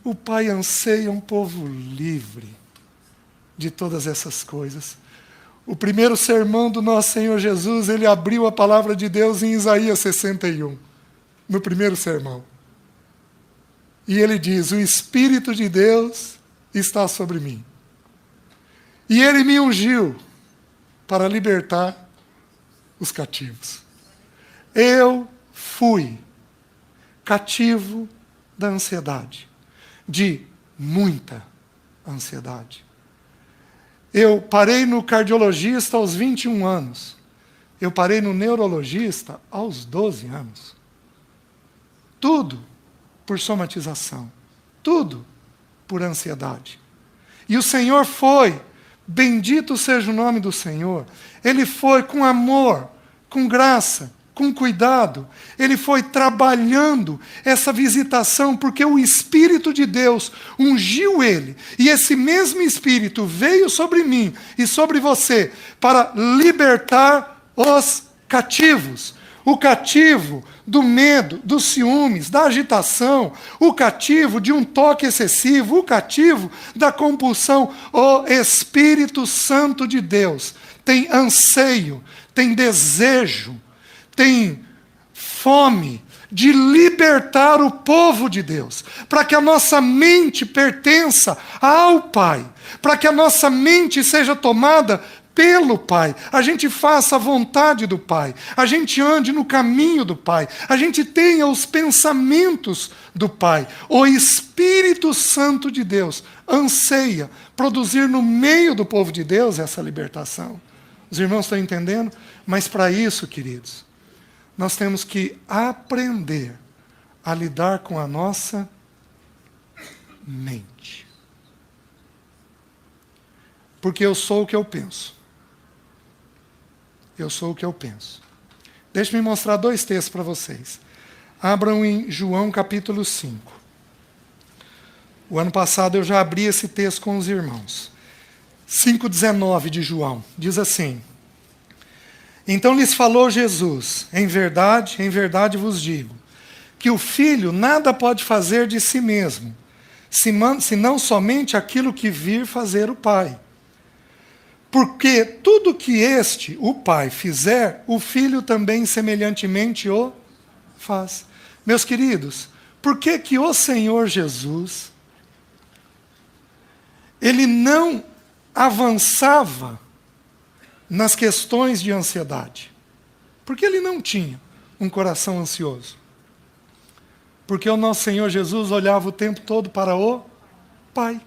o Pai anseia um povo livre de todas essas coisas. O primeiro sermão do nosso Senhor Jesus, ele abriu a palavra de Deus em Isaías 61, no primeiro sermão. E ele diz: o Espírito de Deus está sobre mim. E ele me ungiu para libertar os cativos. Eu fui cativo da ansiedade, de muita ansiedade. Eu parei no cardiologista aos 21 anos. Eu parei no neurologista aos 12 anos. Tudo por somatização. Tudo por ansiedade. E o Senhor foi, bendito seja o nome do Senhor, Ele foi com amor, com graça, com cuidado, Ele foi trabalhando essa visitação, porque o Espírito de Deus ungiu Ele, e esse mesmo Espírito veio sobre mim e sobre você, para libertar os cativos. O cativo do medo, dos ciúmes, da agitação, o cativo de um toque excessivo, o cativo da compulsão. O Espírito Santo de Deus tem anseio, tem desejo, tem fome de libertar o povo de Deus, para que a nossa mente pertença ao Pai, para que a nossa mente seja tomada pelo Pai, a gente faça a vontade do Pai, a gente ande no caminho do Pai, a gente tenha os pensamentos do Pai. O Espírito Santo de Deus anseia produzir no meio do povo de Deus essa libertação. Os irmãos estão entendendo? Mas para isso, queridos, nós temos que aprender a lidar com a nossa mente. Porque eu sou o que eu penso. Eu sou o que eu penso. Deixe-me mostrar 2 textos para vocês. Abram em João capítulo 5. O ano passado eu já abri esse texto com os irmãos. 5,19 de João. Diz assim: então lhes falou Jesus: em verdade vos digo, que o Filho nada pode fazer de si mesmo, senão somente aquilo que vir fazer o Pai. Porque tudo que o Pai, fizer, o Filho também semelhantemente o faz. Meus queridos, por que o Senhor Jesus, Ele não avançava nas questões de ansiedade? Porque Ele não tinha um coração ansioso. Porque o nosso Senhor Jesus olhava o tempo todo para o Pai.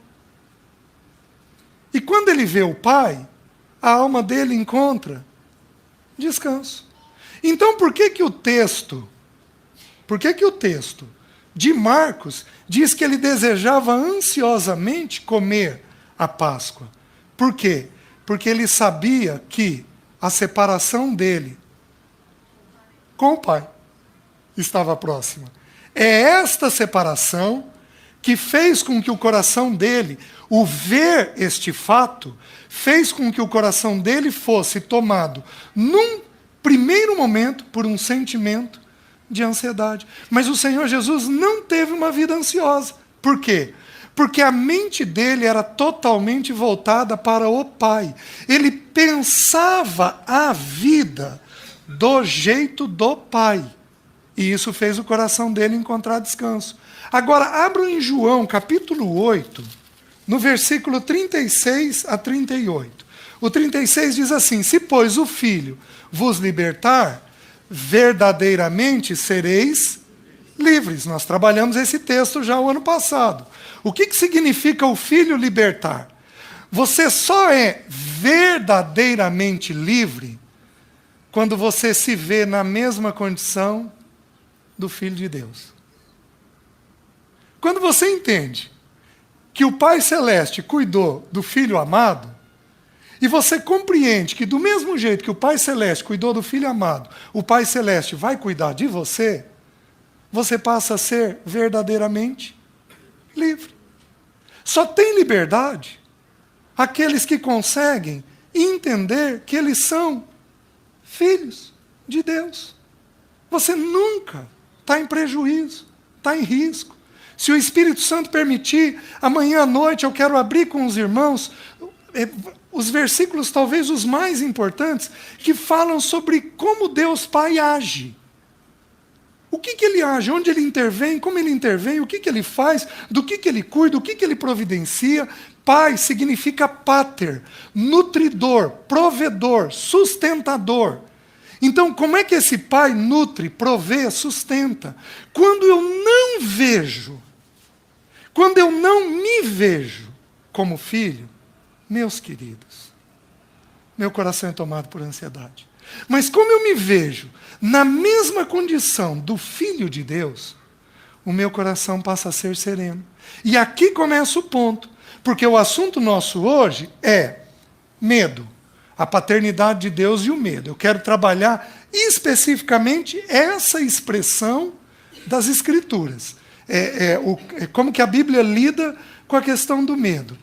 E quando Ele vê o Pai, a alma dele encontra descanso. Então, por que o texto de Marcos diz que ele desejava ansiosamente comer a Páscoa? Por quê? Porque ele sabia que a separação dele com o Pai estava próxima. É esta separação que fez com que o coração dele, o ver este fato, fez com que o coração dele fosse tomado, num primeiro momento, por um sentimento de ansiedade. Mas o Senhor Jesus não teve uma vida ansiosa. Por quê? Porque a mente dele era totalmente voltada para o Pai. Ele pensava a vida do jeito do Pai. E isso fez o coração dele encontrar descanso. Agora, abram em João, capítulo 8, no versículo 36 a 38. O 36 diz assim: se, pois, o Filho vos libertar, verdadeiramente sereis livres. Nós trabalhamos esse texto já o ano passado. O que significa o Filho libertar? Você só é verdadeiramente livre quando você se vê na mesma condição do Filho de Deus. Quando você entende que o Pai Celeste cuidou do Filho amado, e você compreende que do mesmo jeito que o Pai Celeste cuidou do Filho amado, o Pai Celeste vai cuidar de você, você passa a ser verdadeiramente livre. Só tem liberdade aqueles que conseguem entender que eles são filhos de Deus. Você nunca está em prejuízo, está em risco. Se o Espírito Santo permitir, amanhã à noite eu quero abrir com os irmãos os versículos talvez os mais importantes, que falam sobre como Deus Pai age. O que ele age, onde ele intervém, como ele intervém, o que ele faz, do que ele cuida, o que ele providencia. Pai significa pater, nutridor, provedor, sustentador. Então, como é que esse pai nutre, provê, sustenta? Quando eu não vejo, quando eu não me vejo como filho, meus queridos, meu coração é tomado por ansiedade. Mas como eu me vejo na mesma condição do Filho de Deus, o meu coração passa a ser sereno. E aqui começa o ponto, porque o assunto nosso hoje é medo, a paternidade de Deus e o medo. Eu quero trabalhar especificamente essa expressão das Escrituras. Como que a Bíblia lida com a questão do medo.